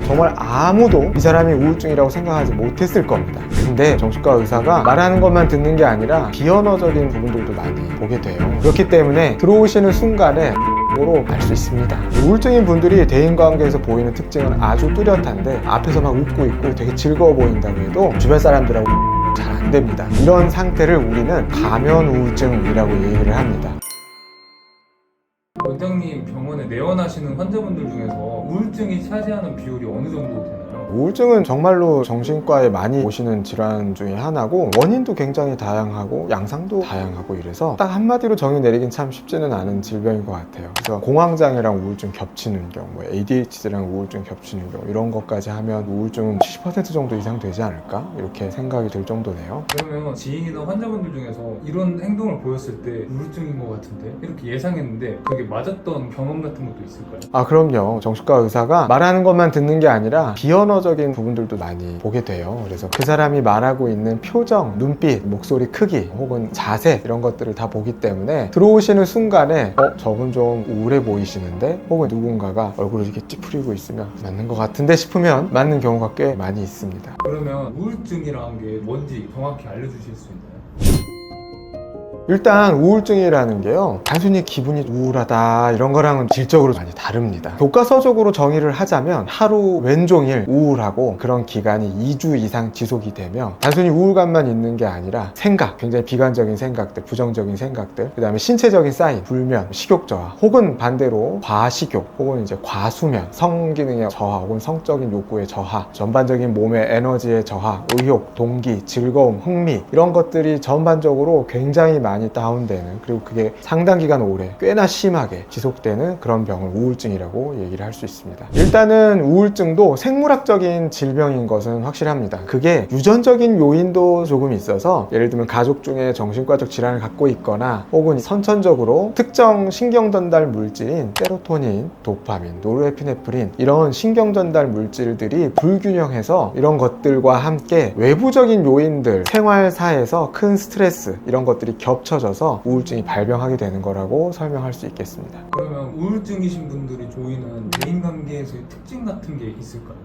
정말 아무도 이 사람이 우울증이라고 생각하지 못했을 겁니다. 근데 정신과 의사가 말하는 것만 듣는 게 아니라 비언어적인 부분들도 많이 보게 돼요. 그렇기 때문에 들어오시는 순간에 으로 알 수 있습니다. 우울증인 분들이 대인관계에서 보이는 특징은 아주 뚜렷한데 앞에서 막 웃고 있고 되게 즐거워 보인다고 해도 주변 사람들하고 잘 안 됩니다. 이런 상태를 우리는 가면 우울증이라고 얘기를 합니다. 원장님 병원에 내원하시는 환자분들 중에서 우울증이 차지하는 비율이 어느 정도 되나요? 우울증은 정말로 정신과에 많이 오시는 질환 중에 하나고 원인도 굉장히 다양하고 양상도 다양하고 이래서 딱 한마디로 정의 내리긴 참 쉽지는 않은 질병인 것 같아요. 그래서 공황장애랑 우울증 겹치는 경우, ADHD랑 우울증 겹치는 경우 이런 것까지 하면 우울증은 70% 정도 이상 되지 않을까? 이렇게 생각이 들 정도네요. 그러면 지인이나 환자분들 중에서 이런 행동을 보였을 때 우울증인 것 같은데 이렇게 예상했는데 그게 맞았던 경험 같은 것도 있을까요? 그럼요. 정신과 의사가 말하는 것만 듣는 게 아니라 비언어적인 부분들도 많이 보게 돼요. 그래서 그 사람이 말하고 있는 표정, 눈빛, 목소리 크기 혹은 자세 이런 것들을 다 보기 때문에 들어오시는 순간에 저분 좀 우울해 보이시는데 혹은 누군가가 얼굴을 이렇게 찌푸리고 있으면 맞는 것 같은데 싶으면 맞는 경우가 꽤 많이 있습니다. 그러면 우울증이라는 게 뭔지 정확히 알려주실 수 있나요? 일단 우울증이라는 게요, 단순히 기분이 우울하다 이런 거랑은 질적으로 많이 다릅니다. 교과서적으로 정의를 하자면 하루 왼종일 우울하고 그런 기간이 2주 이상 지속이 되면 단순히 우울감만 있는 게 아니라 생각, 굉장히 비관적인 생각들, 부정적인 생각들, 그 다음에 신체적인 사인, 불면, 식욕 저하, 혹은 반대로 과식욕, 혹은 이제 과수면, 성기능의 저하, 혹은 성적인 욕구의 저하, 전반적인 몸의 에너지의 저하, 의욕, 동기, 즐거움, 흥미 이런 것들이 전반적으로 굉장히 많이 다운되는, 그리고 그게 상당 기간 오래 꽤나 심하게 지속되는 그런 병을 우울증이라고 얘기를 할 수 있습니다. 일단은 우울증도 생물학적인 질병인 것은 확실합니다. 그게 유전적인 요인도 조금 있어서 예를 들면 가족 중에 정신과적 질환을 갖고 있거나 혹은 선천적으로 특정 신경전달 물질인 세로토닌, 도파민, 노르에피네프린 이런 신경전달 물질들이 불균형해서 이런 것들과 함께 외부적인 요인들, 생활사에서 큰 스트레스 이런 것들이 겹쳐져서 우울증이 발병하게 되는 거라고 설명할 수 있겠습니다. 그러면 우울증이신 분들이 보이는 대인관계에서의 특징 같은 게 있을까요?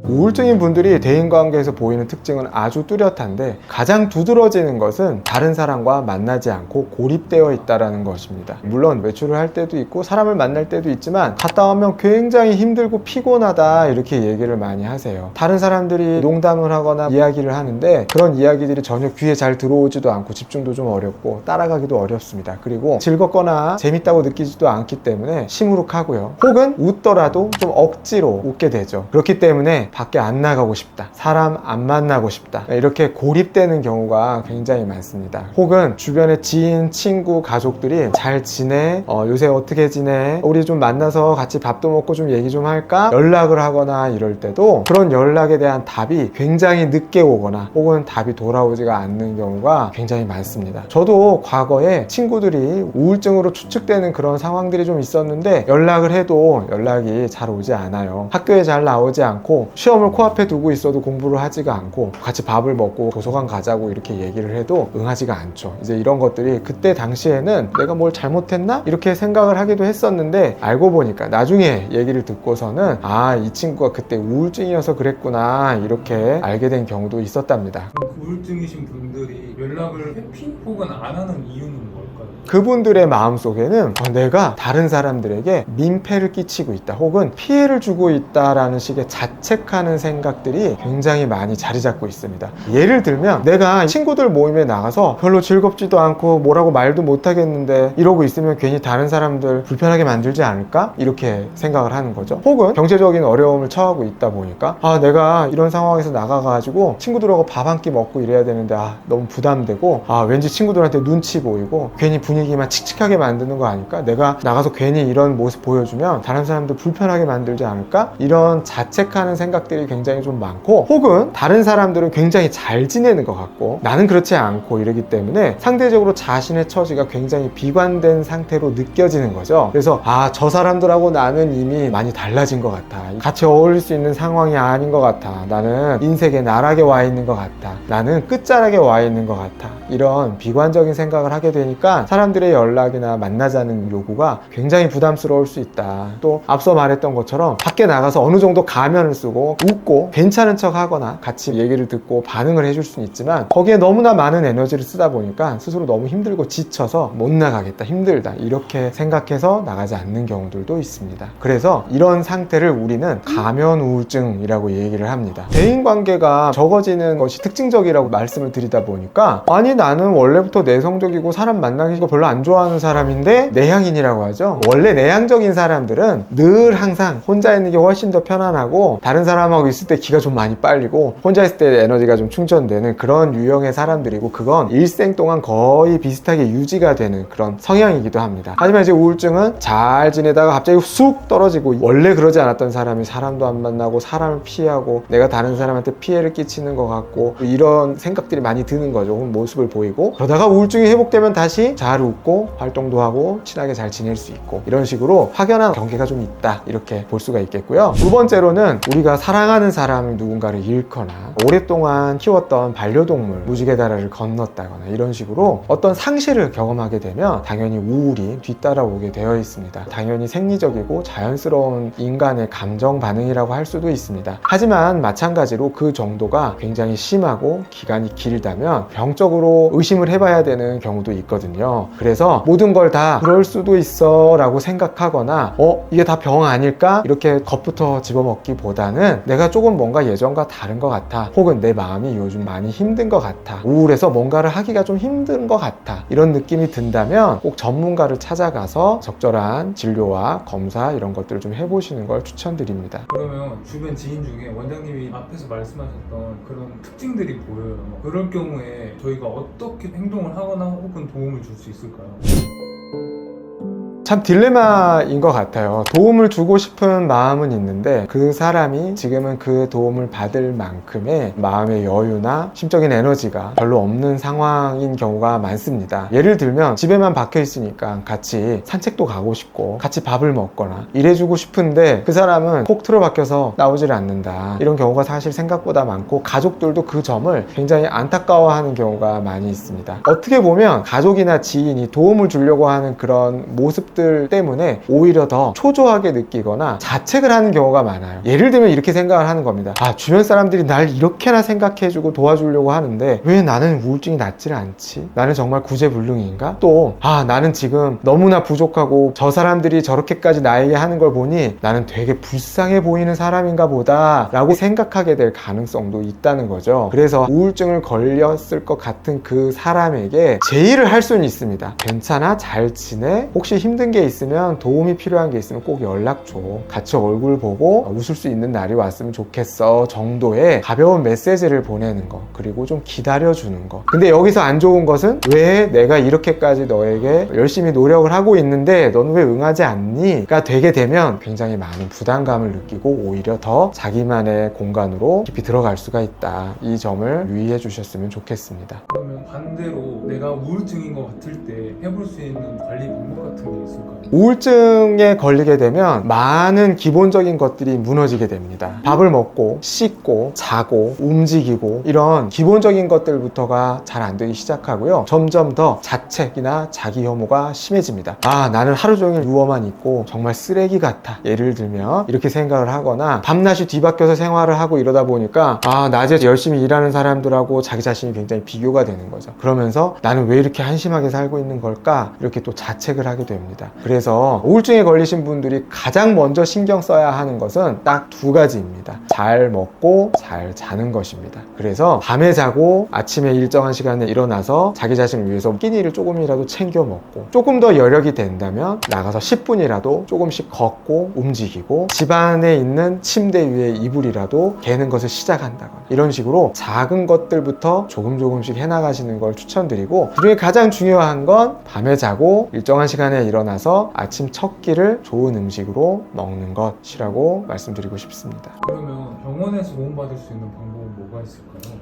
우울증인 분들이 대인관계에서 보이는 특징은 아주 뚜렷한데 가장 두드러지는 것은 다른 사람과 만나지 않고 고립되어 있다는 것입니다. 물론 외출을 할 때도 있고 사람을 만날 때도 있지만 갔다 오면 굉장히 힘들고 피곤하다 이렇게 얘기를 많이 하세요. 다른 사람들이 농담을 하거나 이야기를 하는데 그런 이야기들이 전혀 귀에 잘 들어오지도 않고 집중도 좀 어렵고 따라가기도 어렵습니다. 그리고 즐겁거나 재밌다고 느끼지도 않기 때문에 시무룩하고요. 혹은 웃더라도 좀 억지로 웃게 되죠. 그렇기 때문에 밖에 안 나가고 싶다, 사람 안 만나고 싶다 이렇게 고립되는 경우가 굉장히 많습니다. 혹은 주변의 지인, 친구, 가족들이 잘 지내? 요새 어떻게 지내? 우리 좀 만나서 같이 밥도 먹고 좀 얘기 좀 할까? 연락을 하거나 이럴 때도 그런 연락에 대한 답이 굉장히 늦게 오거나 혹은 답이 돌아오지가 않는 경우가 굉장히 많습니다. 저도 과거에 친구들이 우울증으로 추측되는 그런 상황들이 좀 있었는데 연락을 해도 연락이 잘 오지 않아요. 학교에 잘 나오지 않고 시험을 코앞에 두고 있어도 공부를 하지가 않고 같이 밥을 먹고 도서관 가자고 이렇게 얘기를 해도 응하지가 않죠. 이제 이런 것들이 그때 당시에는 내가 뭘 잘못했나? 이렇게 생각을 하기도 했었는데 알고 보니까 나중에 얘기를 듣고서는 이 친구가 그때 우울증이어서 그랬구나 이렇게 알게 된 경우도 있었답니다. 그럼 그 우울증이신 분들이 연락을 회피 혹은 안 하는 이유는 뭘까요? 그분들의 마음속에는 내가 다른 사람들에게 민폐를 끼치고 있다 혹은 피해를 주고 있다라는 식의 자책하는 생각들이 굉장히 많이 자리 잡고 있습니다. 예를 들면 내가 친구들 모임에 나가서 별로 즐겁지도 않고 뭐라고 말도 못하겠는데 이러고 있으면 괜히 다른 사람들 불편하게 만들지 않을까? 이렇게 생각을 하는 거죠. 혹은 경제적인 어려움을 처하고 있다 보니까 내가 이런 상황에서 나가가지고 친구들하고 밥 한 끼 먹고 이래야 되는데 너무 부담되고 왠지 친구들한테 눈치 보이고 괜히 분위기만 칙칙하게 만드는 거 아닐까? 내가 나가서 괜히 이런 모습 보여주면 다른 사람들 불편하게 만들지 않을까? 이런 자책하는 생각들이 굉장히 좀 많고, 혹은 다른 사람들은 굉장히 잘 지내는 것 같고 나는 그렇지 않고 이러기 때문에 상대적으로 자신의 처지가 굉장히 비관된 상태로 느껴지는 거죠. 그래서 저 사람들하고 나는 이미 많이 달라진 것 같아, 같이 어울릴 수 있는 상황이 아닌 것 같아, 나는 인생의 나락에 와 있는 것 같아, 나는 끝자락에 와 있는 것 같아, 이런 비관적인 생각을 하게 되니까 사람들의 연락이나 만나자는 요구가 굉장히 부담스러울 수 있다. 또 앞서 말했던 것처럼 밖에 나가서 어느 정도 가면을 쓰고 웃고 괜찮은 척 하거나 같이 얘기를 듣고 반응을 해줄 수는 있지만 거기에 너무나 많은 에너지를 쓰다 보니까 스스로 너무 힘들고 지쳐서 못 나가겠다, 힘들다 이렇게 생각해서 나가지 않는 경우들도 있습니다. 그래서 이런 상태를 우리는 가면 우울증이라고 얘기를 합니다. 대인관계가 적어지는 것이 특징적이라고 말씀을 드리다 보니까 아니 나는 원래부터 내성적이고 사람 만나기 별로 안 좋아하는 사람인데 내향인이라고 하죠. 원래 내향적인 사람들은 늘 항상 혼자 있는 게 훨씬 더 편안하고 다른 사람하고 있을 때 기가 좀 많이 빨리고 혼자 있을 때 에너지가 좀 충전되는 그런 유형의 사람들이고 그건 일생 동안 거의 비슷하게 유지가 되는 그런 성향이기도 합니다. 하지만 이제 우울증은 잘 지내다가 갑자기 쑥 떨어지고 원래 그러지 않았던 사람이 사람도 안 만나고 사람을 피하고 내가 다른 사람한테 피해를 끼치는 것 같고 이런 생각들이 많이 드는 거죠. 모습을 보이고 그러다가 우울증이 회복되면 다시 잘 웃고 활동도 하고 친하게 잘 지낼 수 있고 이런 식으로 확연한 경계가 좀 있다 이렇게 볼 수가 있겠고요. 두 번째로는 우리가 사랑하는 사람을 누군가를 잃거나 오랫동안 키웠던 반려동물 무지개 다리를 건넜다거나 이런 식으로 어떤 상실을 경험하게 되면 당연히 우울이 뒤따라오게 되어 있습니다. 당연히 생리적이고 자연스러운 인간의 감정 반응이라고 할 수도 있습니다. 하지만 마찬가지로 그 정도가 굉장히 심하고 기간이 길다면 병적으로 의심을 해봐야 되는 경우도 있거든요. 그래서 모든 걸 다 그럴 수도 있어 라고 생각하거나 이게 다 병 아닐까? 이렇게 겁부터 집어먹기보다는 내가 조금 뭔가 예전과 다른 것 같아, 혹은 내 마음이 요즘 많이 힘든 것 같아, 우울해서 뭔가를 하기가 좀 힘든 것 같아 이런 느낌이 든다면 꼭 전문가를 찾아가서 적절한 진료와 검사 이런 것들을 좀 해보시는 걸 추천드립니다. 그러면 주변 지인 중에 원장님이 앞에서 말씀하셨던 그런 특징들이 보여요. 그럴 경우에 저희가 어떻게 행동을 하거나 혹은 도움을 줄 수 있을까요? 참 딜레마인 것 같아요. 도움을 주고 싶은 마음은 있는데 그 사람이 지금은 그 도움을 받을 만큼의 마음의 여유나 심적인 에너지가 별로 없는 상황인 경우가 많습니다. 예를 들면 집에만 박혀 있으니까 같이 산책도 가고 싶고 같이 밥을 먹거나 일해주고 싶은데 그 사람은 콕 틀어박혀서 나오질 않는다. 이런 경우가 사실 생각보다 많고 가족들도 그 점을 굉장히 안타까워하는 경우가 많이 있습니다. 어떻게 보면 가족이나 지인이 도움을 주려고 하는 그런 모습 때문에 오히려 더 초조하게 느끼거나 자책을 하는 경우가 많아요. 예를 들면 이렇게 생각을 하는 겁니다. 주변 사람들이 날 이렇게나 생각해주고 도와주려고 하는데 왜 나는 우울증이 낫질 않지? 나는 정말 구제불능인가? 또 나는 지금 너무나 부족하고 저 사람들이 저렇게까지 나에게 하는 걸 보니 나는 되게 불쌍해 보이는 사람인가 보다 라고 생각하게 될 가능성도 있다는 거죠. 그래서 우울증을 걸렸을 것 같은 그 사람에게 제의를 할 수는 있습니다. 괜찮아? 잘 지내? 혹시 힘든 게 있으면, 도움이 필요한 게 있으면 꼭 연락 줘. 같이 얼굴 보고 웃을 수 있는 날이 왔으면 좋겠어 정도의 가벼운 메시지를 보내는 거, 그리고 좀 기다려주는 거. 근데 여기서 안 좋은 것은 왜 내가 이렇게까지 너에게 열심히 노력을 하고 있는데 너는 왜 응하지 않니? 가 되게 되면 굉장히 많은 부담감을 느끼고 오히려 더 자기만의 공간으로 깊이 들어갈 수가 있다. 이 점을 유의해 주셨으면 좋겠습니다. 그러면 반대로 내가 우울증인 것 같을 때 해볼 수 있는 관리 방법 같은 게 있을까요? 우울증에 걸리게 되면 많은 기본적인 것들이 무너지게 됩니다. 밥을 먹고 씻고 자고 움직이고 이런 기본적인 것들부터가 잘 안 되기 시작하고요. 점점 더 자책이나 자기 혐오가 심해집니다. 나는 하루 종일 누워만 있고 정말 쓰레기 같아, 예를 들면 이렇게 생각을 하거나 밤낮이 뒤바뀌어서 생활을 하고 이러다 보니까 낮에 열심히 일하는 사람들하고 자기 자신이 굉장히 비교가 되는 거죠. 그러면서 나는 왜 이렇게 한심하게 살고 있는 걸까? 이렇게 또 자책을 하게 됩니다. 그래서 우울증에 걸리신 분들이 가장 먼저 신경 써야 하는 것은 딱 두 가지입니다. 잘 먹고 잘 자는 것입니다. 그래서 밤에 자고 아침에 일정한 시간에 일어나서 자기 자신을 위해서 끼니를 조금이라도 챙겨 먹고, 조금 더 여력이 된다면 나가서 10분이라도 조금씩 걷고 움직이고, 집안에 있는 침대 위에 이불이라도 개는 것을 시작한다거나 이런 식으로 작은 것들부터 조금씩 해나가시는 걸 추천드리고, 그중에 가장 중요한 건 밤에 자고 일정한 시간에 일어나서 아침 첫 끼를 좋은 음식으로 먹는 것이라고 말씀드리고 싶습니다. 그러면 병원에서 도움받을 수 있는 방법은 뭐가 있을까요?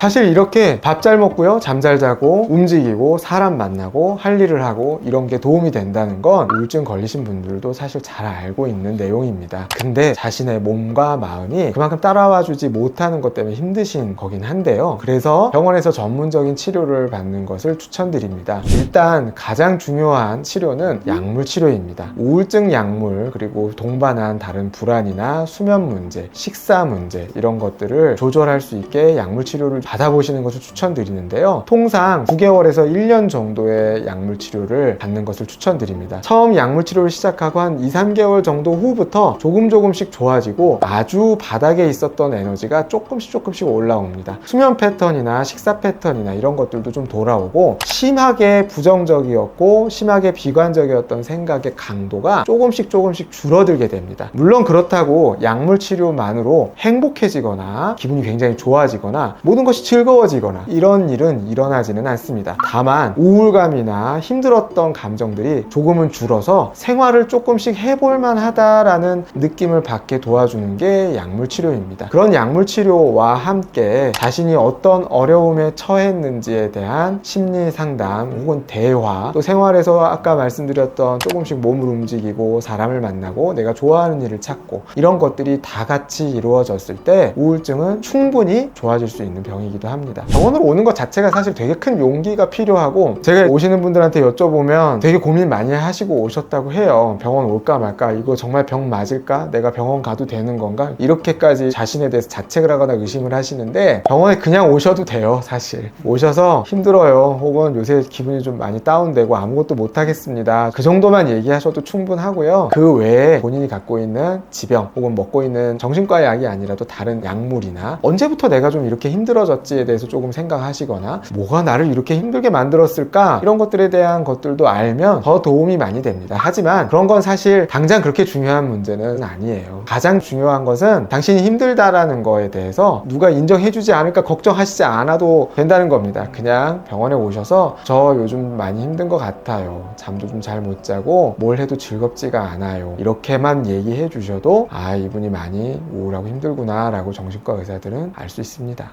사실 이렇게 밥 잘 먹고요, 잠 잘 자고, 움직이고, 사람 만나고, 할 일을 하고 이런 게 도움이 된다는 건 우울증 걸리신 분들도 사실 잘 알고 있는 내용입니다. 근데 자신의 몸과 마음이 그만큼 따라와 주지 못하는 것 때문에 힘드신 거긴 한데요. 그래서 병원에서 전문적인 치료를 받는 것을 추천드립니다. 일단 가장 중요한 치료는 약물 치료입니다. 우울증 약물, 그리고 동반한 다른 불안이나 수면 문제, 식사 문제 이런 것들을 조절할 수 있게 약물 치료를 받아보시는 것을 추천드리는데요. 통상 9개월에서 1년 정도의 약물 치료를 받는 것을 추천드립니다. 처음 약물 치료를 시작하고 한 2, 3개월 정도 후부터 조금씩 좋아지고 아주 바닥에 있었던 에너지가 조금씩 올라옵니다. 수면 패턴이나 식사 패턴이나 이런 것들도 좀 돌아오고, 심하게 부정적이었고 심하게 비관적이었던 생각의 강도가 조금씩 줄어들게 됩니다. 물론 그렇다고 약물 치료만으로 행복해지거나 기분이 굉장히 좋아지거나 모든 것이 즐거워지거나 이런 일은 일어나지는 않습니다. 다만 우울감이나 힘들었던 감정들이 조금은 줄어서 생활을 조금씩 해볼만 하다라는 느낌을 받게 도와주는 게 약물 치료입니다. 그런 약물 치료와 함께 자신이 어떤 어려움에 처했는지에 대한 심리 상담 혹은 대화, 또 생활에서 아까 말씀드렸던 조금씩 몸을 움직이고 사람을 만나고 내가 좋아하는 일을 찾고 이런 것들이 다 같이 이루어졌을 때 우울증은 충분히 좋아질 수 있는 병이기도 합니다. 병원으로 오는 것 자체가 사실 되게 큰 용기가 필요하고, 제가 오시는 분들한테 여쭤보면 되게 고민 많이 하시고 오셨다고 해요. 병원 올까 말까, 이거 정말 병 맞을까, 내가 병원 가도 되는 건가, 이렇게까지 자신에 대해서 자책을 하거나 의심을 하시는데 병원에 그냥 오셔도 돼요. 사실 오셔서 힘들어요, 혹은 요새 기분이 좀 많이 다운되고 아무것도 못하겠습니다, 그 정도만 얘기하셔도 충분하고요. 그 외에 본인이 갖고 있는 지병 혹은 먹고 있는 정신과 약이 아니라도 다른 약물이나 언제부터 내가 좀 이렇게 힘들어졌지에 대해서 조금 생각하시거나 뭐가 나를 이렇게 힘들게 만들었을까, 이런 것들에 대한 것들도 알면 더 도움이 많이 됩니다. 하지만 그런 건 사실 당장 그렇게 중요한 문제는 아니에요. 가장 중요한 것은 당신이 힘들다라는 거에 대해서 누가 인정해주지 않을까 걱정하시지 않아도 된다는 겁니다. 그냥 병원에 오셔서 저 요즘 많이 힘든 것 같아요, 잠도 좀 잘 못 자고 뭘 해도 즐겁지가 않아요, 이렇게만 얘기해 주셔도 아, 이분이 많이 우울하고 힘들구나 라고 정신과 의사들은 알 수 있습니다.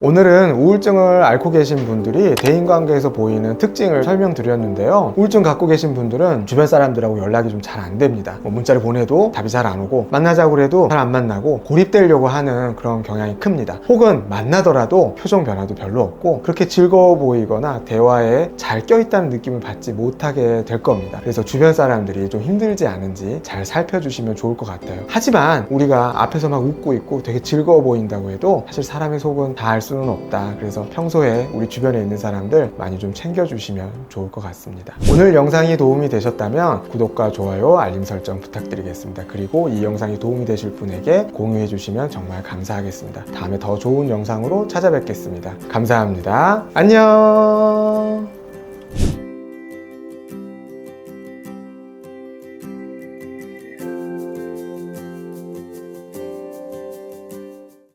오늘은 우울증을 앓고 계신 분들이 대인관계에서 보이는 특징을 설명드렸는데요. 우울증 갖고 계신 분들은 주변 사람들하고 연락이 좀 잘 안 됩니다. 문자를 보내도 답이 잘 안 오고, 만나자고 해도 잘 안 만나고 고립되려고 하는 그런 경향이 큽니다. 혹은 만나더라도 표정 변화도 별로 없고 그렇게 즐거워 보이거나 대화에 잘 껴있다는 느낌을 받지 못하게 될 겁니다. 그래서 주변 사람들이 좀 힘들지 않은지 잘 살펴주시면 좋을 것 같아요. 하지만 우리가 앞에서 막 웃고 있고 되게 즐거워 보인다고 해도 사실 사람의 속은 다 알 수는 없다. 그래서 평소에 우리 주변에 있는 사람들 많이 좀 챙겨주시면 좋을 것 같습니다. 오늘 영상이 도움이 되셨다면 구독과 좋아요, 알림 설정 부탁드리겠습니다. 그리고 이 영상이 도움이 되실 분에게 공유해 주시면 정말 감사하겠습니다. 다음에 더 좋은 영상으로 찾아뵙겠습니다. 감사합니다. 안녕.